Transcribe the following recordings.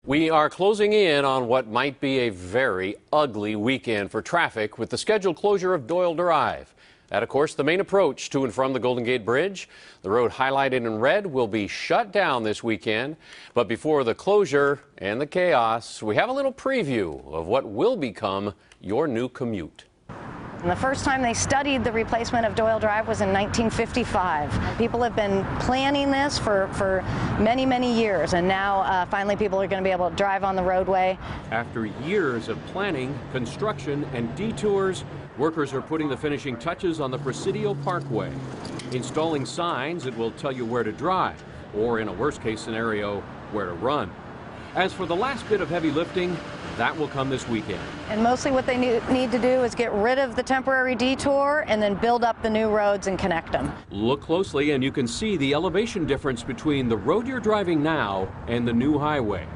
We are closing in on what might be a very ugly weekend for traffic with the scheduled closure of Doyle Drive. That, of course, the main approach to and from the Golden Gate Bridge. The road highlighted in red will be shut down this weekend. But before the closure and the chaos, we have a little preview of what will become your new commute. And the first time they studied the replacement of Doyle Drive was in 1955. People have been planning this for many, many years, and now finally people are going to be able to drive on the roadway. After years of planning, construction, and detours, workers are putting the finishing touches on the Presidio Parkway. Installing signs that will tell you where to drive, or in a worst-case scenario, where to run. As for the last bit of heavy lifting, that will come this weekend. And mostly what they need to do is get rid of the temporary detour and then build up the new roads and connect them. Look closely and you can see the elevation difference between the road you're driving now and the new highway.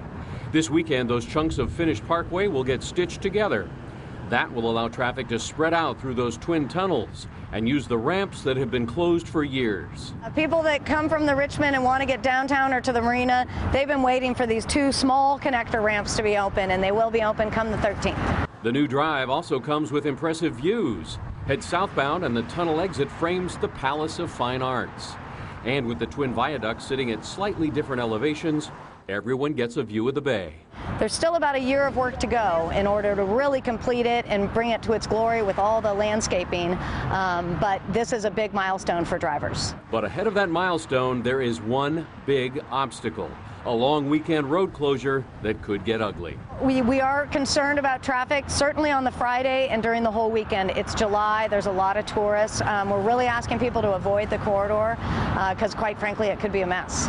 This weekend, those chunks of finished parkway will get stitched together. That will allow traffic to spread out through those twin tunnels and use the ramps that have been closed for years. People that come from the Richmond and want to get downtown or to the marina, they've been waiting for these two small connector ramps to be open, and they will be open come the 13th. The new drive also comes with impressive views. Head southbound and the tunnel exit frames the Palace of Fine Arts. And with the twin viaducts sitting at slightly different elevations, everyone gets a view of the bay. There's still about a year of work to go in order to really complete it and bring it to its glory with all the landscaping, but this is a big milestone for drivers. But ahead of that milestone, there is one big obstacle. A long weekend road closure that could get ugly. We are concerned about traffic, certainly on the Friday and during the whole weekend. It's July, there's a lot of tourists. We're really asking people to avoid the corridor because quite frankly it could be a mess.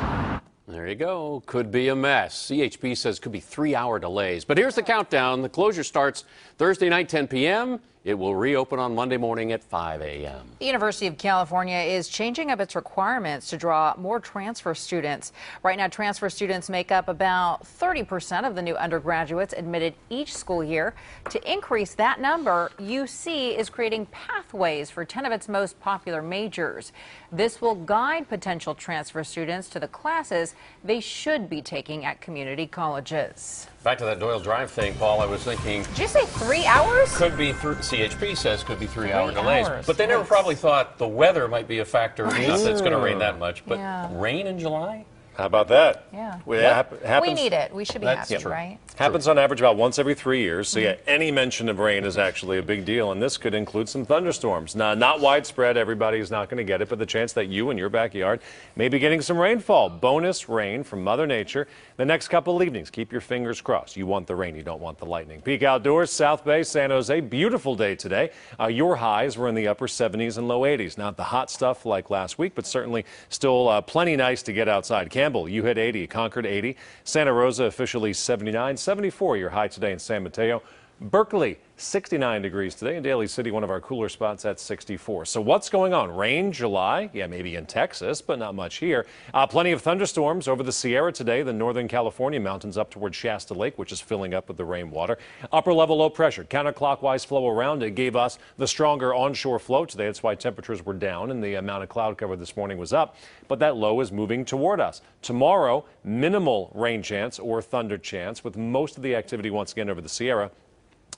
There you go. Could be a mess. CHP says could be 3-hour delays. But here's the countdown. The closure starts Thursday night, 10 p.m. It will reopen on Monday morning at 5 a.m. The University of California is changing up its requirements to draw more transfer students. Right now, transfer students make up about 30% of the new undergraduates admitted each school year. To increase that number, UC is creating pathways for 10 of its most popular majors. This will guide potential transfer students to the classes they should be taking at community colleges. Back to that Doyle Drive thing, Paul, I was thinking... Did you say 3 hours? Could be, CHP says could be 3-hour delays. But they never probably thought the weather might be a factor. Not that it's going to rain that much, but rain in July? How about that? Yeah. We need it. We should be happy, right? Happens on average about once every 3 years. So yeah, any mention of rain is actually a big deal, and this could include some thunderstorms. Now, not widespread. Everybody's not going to get it, but the chance that you in your backyard may be getting some rainfall. Bonus rain from Mother Nature. The next couple of evenings, keep your fingers crossed. You want the rain, you don't want the lightning. Peak Outdoors, South Bay, San Jose. Beautiful day today. Your highs were in the upper 70s and low 80s. Not the hot stuff like last week, but certainly still plenty nice to get outside. Campbell, you hit 80, Concord 80, Santa Rosa officially 79, 74 your high today in San Mateo. Berkeley, 69 degrees today. In Daly City, one of our cooler spots at 64. So what's going on? Rain, July? Yeah, maybe in Texas, but not much here. Plenty of thunderstorms over the Sierra today. The Northern California mountains up toward Shasta Lake, which is filling up with the rainwater. Upper level low pressure, counterclockwise flow around it gave us the stronger onshore flow today. That's why temperatures were down and the amount of cloud cover this morning was up. But that low is moving toward us. Tomorrow, minimal rain chance or thunder chance with most of the activity once again over the Sierra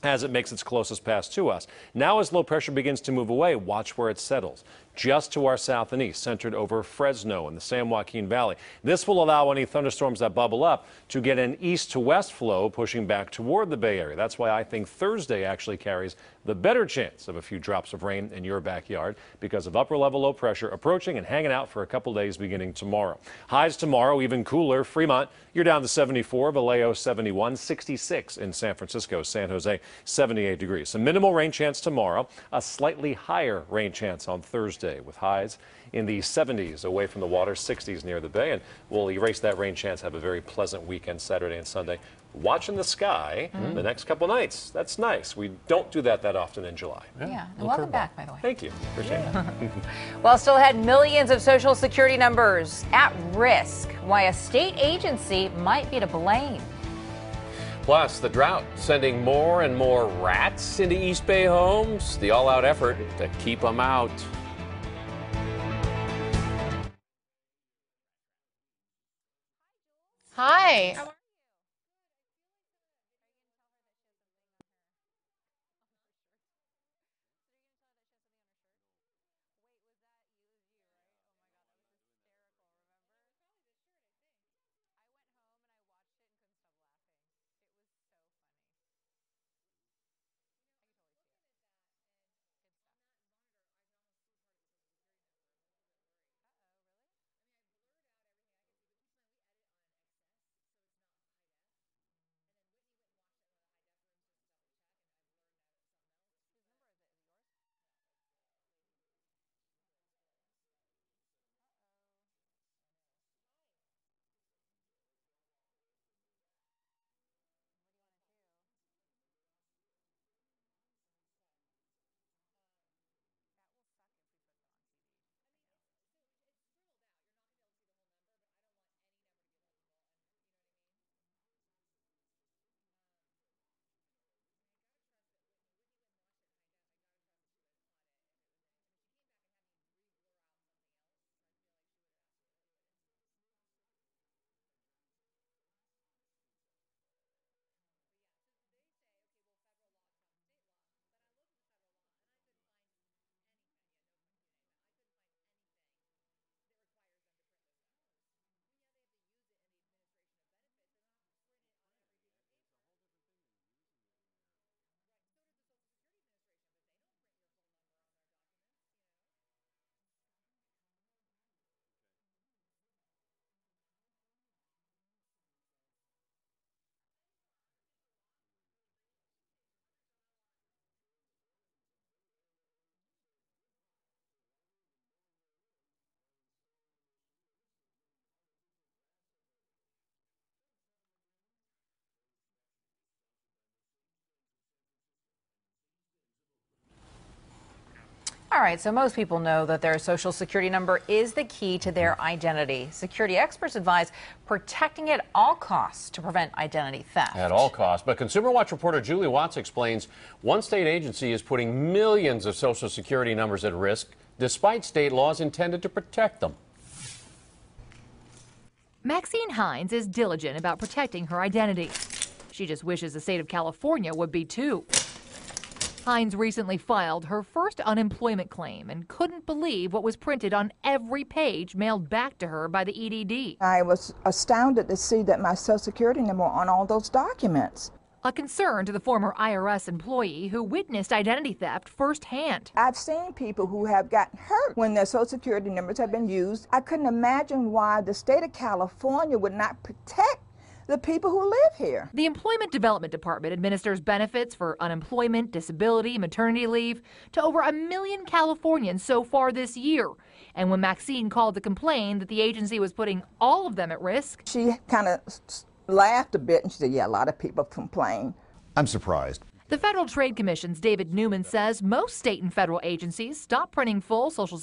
as it makes its closest pass to us. Now as low pressure begins to move away, watch where it settles. Just to our south and east, centered over Fresno and the San Joaquin Valley. This will allow any thunderstorms that bubble up to get an east to west flow pushing back toward the Bay Area. That's why I think Thursday actually carries the better chance of a few drops of rain in your backyard because of upper level low pressure approaching and hanging out for a couple days beginning tomorrow. Highs tomorrow even cooler. Fremont, you're down to 74, Vallejo 71, 66 in San Francisco, San Jose 78 degrees. A minimal rain chance tomorrow, a slightly higher rain chance on Thursday with highs in the 70s away from the water, 60s near the bay, and we'll erase that rain chance, have a very pleasant weekend Saturday and Sunday. Watching the sky the next couple nights. That's nice. We don't do that often in July. Yeah. And welcome back, by the way. Thank you. Appreciate it. Well, still had millions of Social Security numbers at risk. Why a state agency might be to blame. Plus, the drought sending more and more rats into East Bay homes. The all-out effort to keep them out. Hi. All right, so most people know that their social security number is the key to their identity. Security experts advise protecting it at all costs to prevent identity theft. At all costs. But Consumer Watch reporter Julie Watts explains one state agency is putting millions of social security numbers at risk despite state laws intended to protect them. Maxine Hines is diligent about protecting her identity. She just wishes the state of California would be too. Hines recently filed her first unemployment claim and couldn't believe what was printed on every page mailed back to her by the EDD. I was astounded to see that my Social Security number on all those documents. A concern to the former IRS employee who witnessed identity theft firsthand. I've seen people who have gotten hurt when their Social Security numbers have been used. I couldn't imagine why the state of California would not protect the people who live here. The Employment Development Department administers benefits for unemployment, disability, maternity leave to over 1 million Californians so far this year. And when Maxine called to complain that the agency was putting all of them at risk, she kind of laughed a bit and she said, yeah, a lot of people complain. I'm surprised. the Federal Trade Commission's David Newman says most state and federal agencies stop printing full Social